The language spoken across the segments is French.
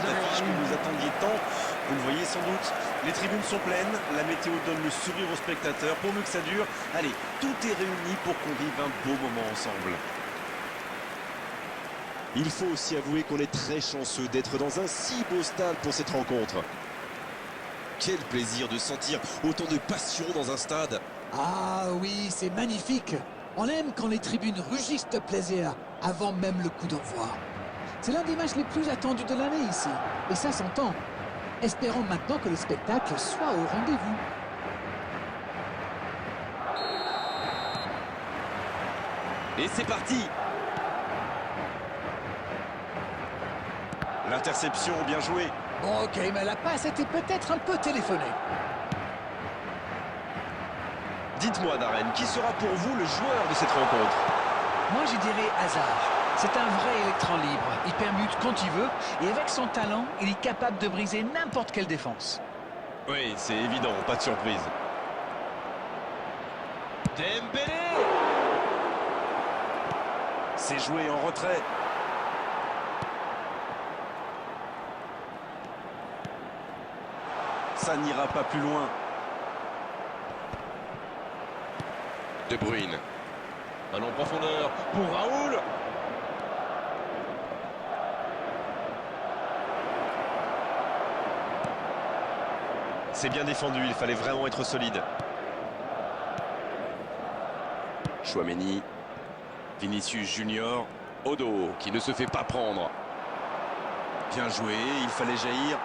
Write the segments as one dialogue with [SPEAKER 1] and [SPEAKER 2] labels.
[SPEAKER 1] cette affiche que vous attendiez tant. Vous le voyez sans doute, les tribunes sont pleines, la météo donne le sourire aux spectateurs. Pour mieux que ça dure, allez, tout est réuni pour qu'on vive un beau moment ensemble.
[SPEAKER 2] Il faut aussi avouer qu'on est très chanceux d'être dans un si beau stade pour cette rencontre. Quel plaisir de sentir autant de passion dans un stade.
[SPEAKER 3] Ah oui, c'est magnifique. On aime quand les tribunes rugissent de plaisir avant même le coup d'envoi. C'est l'un des matchs les plus attendus de l'année ici. Et ça s'entend. Espérons maintenant que le spectacle soit au rendez-vous.
[SPEAKER 1] Et c'est parti. L'interception, bien joué.
[SPEAKER 3] Ok, mais la passe était peut-être un peu téléphonée.
[SPEAKER 2] Dites-moi, Darren, qui sera pour vous le joueur de cette rencontre?
[SPEAKER 4] Moi, je dirais Hazard. C'est un vrai électron libre. Il permute quand il veut. Et avec son talent, il est capable de briser n'importe quelle défense.
[SPEAKER 2] Oui, c'est évident, pas de surprise.
[SPEAKER 1] Dembélé. C'est joué en retrait. Ça n'ira pas plus loin.
[SPEAKER 2] De Bruyne. Ballon en profondeur pour Raoul. C'est bien défendu, il fallait vraiment être solide. Chouameni. Vinicius Junior. Odo qui ne se fait pas prendre.
[SPEAKER 1] Bien joué, il fallait jaillir.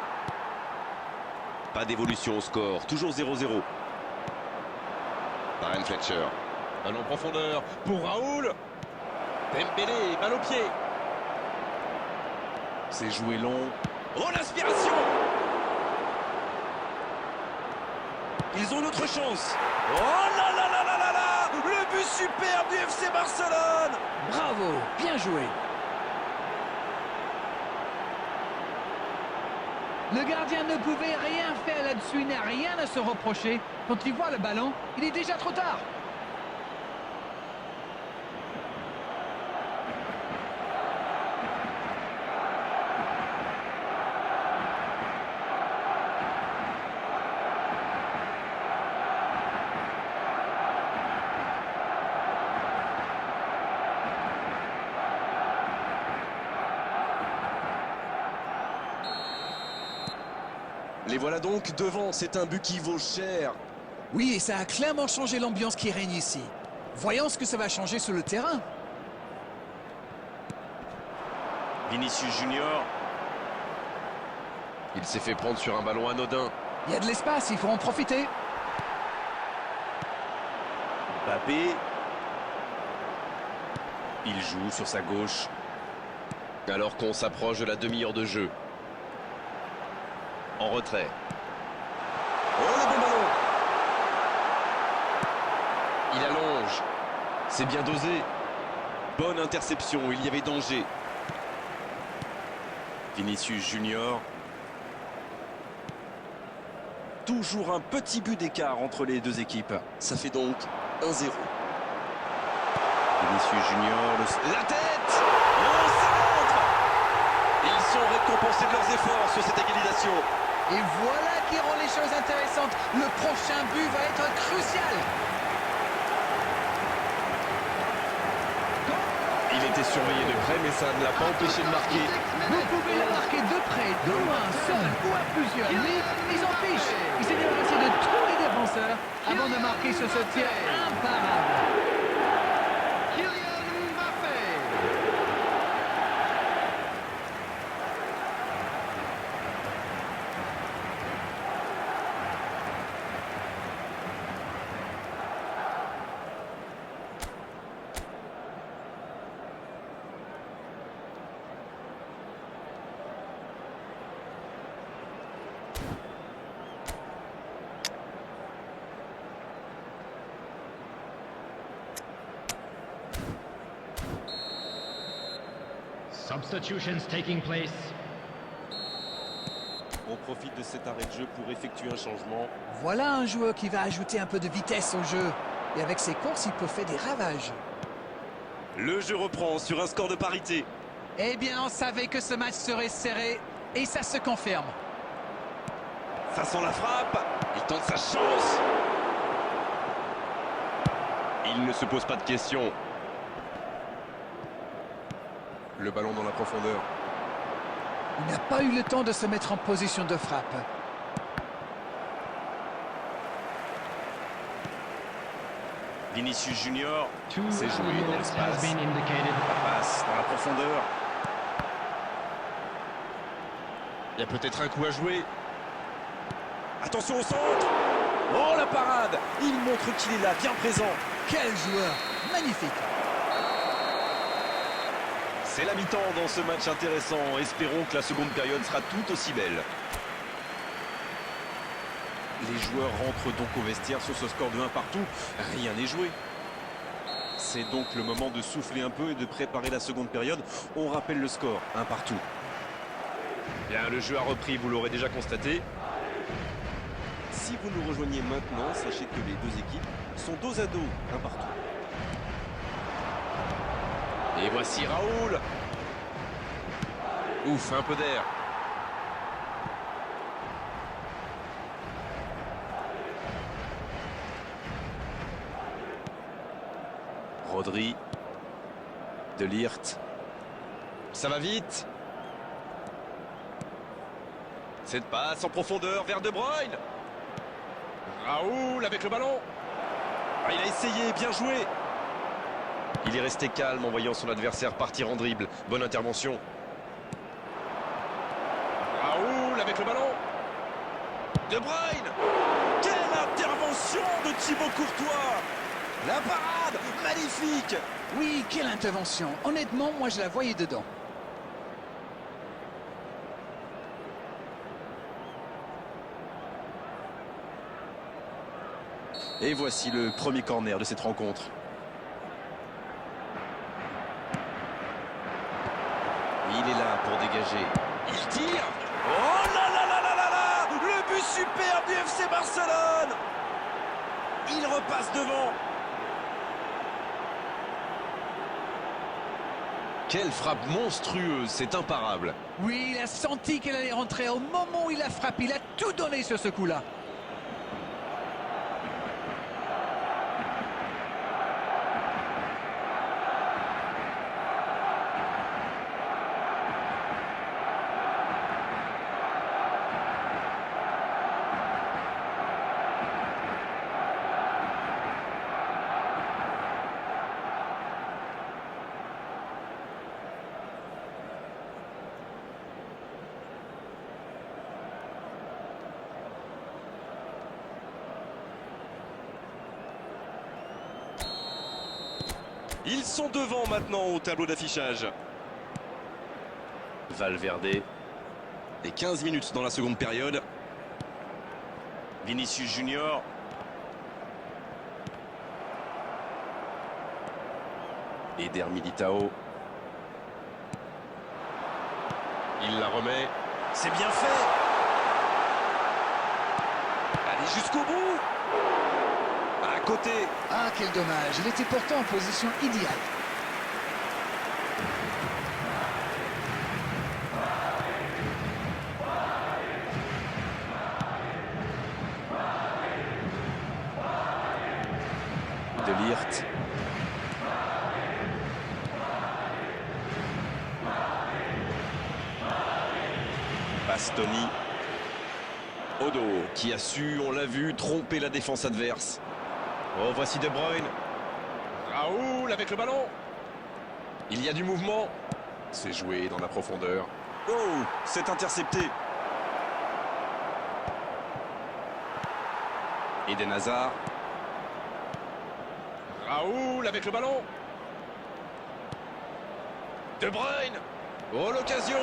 [SPEAKER 2] Pas d'évolution au score, toujours 0-0. Darren Fletcher. Ballon en profondeur pour Raoul. Dembélé, balle au pied.
[SPEAKER 1] C'est joué long.
[SPEAKER 2] Oh, l'inspiration! Ils ont une autre chance.
[SPEAKER 1] Oh là là là là là là! Le but superbe du FC Barcelone!
[SPEAKER 4] Bravo, bien joué. Le gardien ne pouvait rien faire là-dessus, il n'a rien à se reprocher. Quand il voit le ballon, il est déjà trop tard.
[SPEAKER 2] Les voilà donc devant, c'est un but qui vaut cher.
[SPEAKER 3] Oui, et ça a clairement changé l'ambiance qui règne ici. Voyons ce que ça va changer sur le terrain.
[SPEAKER 1] Vinicius Junior.
[SPEAKER 2] Il s'est fait prendre sur un ballon anodin.
[SPEAKER 3] Il y a de l'espace, il faut en profiter.
[SPEAKER 1] Mbappé. Il joue sur sa gauche.
[SPEAKER 2] Alors qu'on s'approche de la demi-heure de jeu. En retrait.
[SPEAKER 1] Oh, le bon ballon!
[SPEAKER 2] Il allonge. C'est bien dosé. Bonne interception, il y avait danger.
[SPEAKER 1] Vinicius Junior. Toujours un petit but d'écart entre les deux équipes.
[SPEAKER 2] Ça fait donc 1-0.
[SPEAKER 1] Vinicius Junior.
[SPEAKER 2] La tête! Oh, ça rentre! Ils sont récompensés de leurs efforts sur cette égalisation.
[SPEAKER 4] Et voilà qui rend les choses intéressantes. Le prochain but va être crucial.
[SPEAKER 2] Il était surveillé de près, mais ça ne l'a pas empêché de marquer.
[SPEAKER 4] Vous pouvez le marquer de près, de loin, seul ou à plusieurs. Mais ils en fichent. Il s'est débarrassé de tous les défenseurs avant de marquer sur ce tir imparable.
[SPEAKER 5] Substitutions taking place.
[SPEAKER 2] On profite de cet arrêt de jeu pour effectuer un changement.
[SPEAKER 3] Voilà un joueur qui va ajouter un peu de vitesse au jeu. Et avec ses courses, il peut faire des ravages.
[SPEAKER 1] Le jeu reprend sur un score de parité.
[SPEAKER 4] Eh bien, on savait que ce match serait serré.
[SPEAKER 3] Et ça se confirme.
[SPEAKER 1] Ça sent la frappe.
[SPEAKER 2] Il tente sa chance.
[SPEAKER 1] Il ne se pose pas de questions.
[SPEAKER 2] Le ballon dans la profondeur.
[SPEAKER 3] Il n'a pas eu le temps de se mettre en position de frappe.
[SPEAKER 1] Vinicius Junior.
[SPEAKER 5] Two
[SPEAKER 1] C'est joué dans
[SPEAKER 5] minutes has
[SPEAKER 1] l'espace.
[SPEAKER 5] been indicated.
[SPEAKER 1] La passe dans la profondeur.
[SPEAKER 2] Il y a peut-être un coup à jouer.
[SPEAKER 1] Attention au centre. Oh, la parade. Il montre qu'il est là, bien présent.
[SPEAKER 3] Quel joueur! Magnifique!
[SPEAKER 1] C'est la mi-temps dans ce match intéressant. Espérons que la seconde période sera tout aussi belle. Les joueurs rentrent donc au vestiaire sur ce score de 1 partout. Rien n'est joué. C'est donc le moment de souffler un peu et de préparer la seconde période. On rappelle le score, 1 partout.
[SPEAKER 2] Bien, le jeu a repris, vous l'aurez déjà constaté.
[SPEAKER 1] Si vous nous rejoignez maintenant, sachez que les deux équipes sont dos à dos, 1 partout.
[SPEAKER 2] Et voici Raoul. Ouf, un peu d'air.
[SPEAKER 1] Rodri. De Ligt.
[SPEAKER 2] Ça va vite. Cette passe en profondeur vers De Bruyne. Raoul avec le ballon.
[SPEAKER 1] Ah, il a essayé, bien joué.
[SPEAKER 2] Il est resté calme en voyant son adversaire partir en dribble. Bonne intervention. Raoul avec le ballon. De Bruyne.
[SPEAKER 1] Quelle intervention de Thibaut Courtois. La parade, magnifique.
[SPEAKER 3] Oui, quelle intervention! Honnêtement, moi je la voyais dedans.
[SPEAKER 1] Et voici le premier corner de cette rencontre.
[SPEAKER 2] Il est là pour dégager. Il tire.
[SPEAKER 1] Oh là là là là là là. Le but superbe du FC Barcelone. Il repasse devant.
[SPEAKER 2] Quelle frappe monstrueuse, c'est imparable.
[SPEAKER 3] Oui, il a senti qu'elle allait rentrer au moment où il a frappé. Il a tout donné sur ce coup-là.
[SPEAKER 1] Ils sont devant maintenant au tableau d'affichage. Valverde. Et 15 minutes dans la seconde période. Vinicius Junior. Eder Militao.
[SPEAKER 2] Il la remet.
[SPEAKER 1] C'est bien fait. Allez jusqu'au bout. À côté.
[SPEAKER 3] Ah, quel dommage. Il était pourtant en position idéale.
[SPEAKER 1] De Ligt. Bastoni. Odo qui a su, on l'a vu, tromper la défense adverse.
[SPEAKER 2] Oh, voici De Bruyne. Raoul avec le ballon. Il y a du mouvement. C'est joué dans la profondeur.
[SPEAKER 1] Oh, c'est intercepté. Eden Hazard.
[SPEAKER 2] Raoul avec le ballon. De Bruyne. Oh, l'occasion.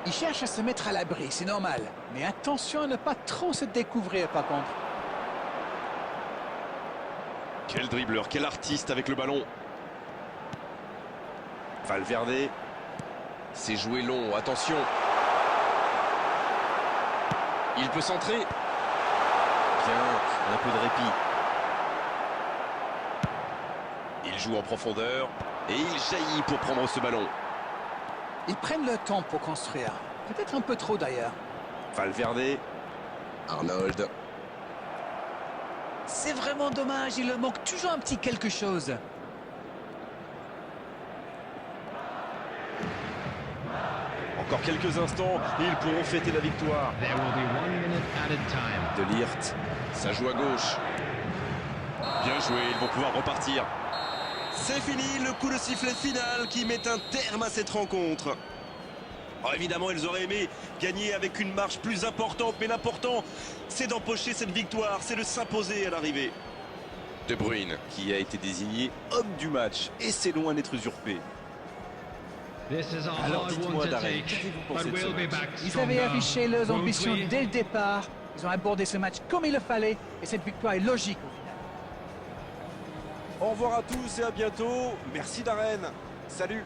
[SPEAKER 3] Il cherche à se mettre à l'abri, c'est normal. Mais attention à ne pas trop se découvrir par contre.
[SPEAKER 1] Quel dribbleur, quel artiste avec le ballon. Valverde.
[SPEAKER 2] C'est joué long, attention. Il peut centrer.
[SPEAKER 1] Bien, un peu de répit.
[SPEAKER 2] Il joue en profondeur.
[SPEAKER 1] Et il jaillit pour prendre ce ballon.
[SPEAKER 3] Ils prennent le temps pour construire. Peut-être un peu trop d'ailleurs.
[SPEAKER 1] Valverde.
[SPEAKER 2] Arnold.
[SPEAKER 3] C'est vraiment dommage, il leur manque toujours un petit quelque chose.
[SPEAKER 1] Encore quelques instants et ils pourront fêter la victoire.
[SPEAKER 5] There will be 1 minute added time.
[SPEAKER 1] De Ligt.
[SPEAKER 2] Ça joue à gauche.
[SPEAKER 1] Bien joué, ils vont pouvoir repartir.
[SPEAKER 2] C'est fini, le coup de sifflet final qui met un terme à cette rencontre.
[SPEAKER 1] Alors évidemment, ils auraient aimé gagner avec une marche plus importante, mais l'important, c'est d'empocher cette victoire, c'est de s'imposer à l'arrivée.
[SPEAKER 2] De Bruyne.
[SPEAKER 1] Qui a été désigné homme du match, et c'est loin d'être usurpé.
[SPEAKER 5] This is a
[SPEAKER 1] Alors
[SPEAKER 5] hard one
[SPEAKER 1] dites-moi,
[SPEAKER 5] to
[SPEAKER 1] Darren,
[SPEAKER 5] take,
[SPEAKER 1] qu'avez-vous
[SPEAKER 5] but
[SPEAKER 1] pensé de ce
[SPEAKER 5] we'll be
[SPEAKER 1] match?
[SPEAKER 5] back
[SPEAKER 3] Ils
[SPEAKER 5] stronger.
[SPEAKER 3] avaient affiché leurs
[SPEAKER 5] Won't
[SPEAKER 3] ambitions
[SPEAKER 5] we?
[SPEAKER 3] dès le départ. Ils ont abordé ce match comme il le fallait. Et cette victoire est logique au final.
[SPEAKER 1] Au revoir à tous et à bientôt. Merci Darren. Salut.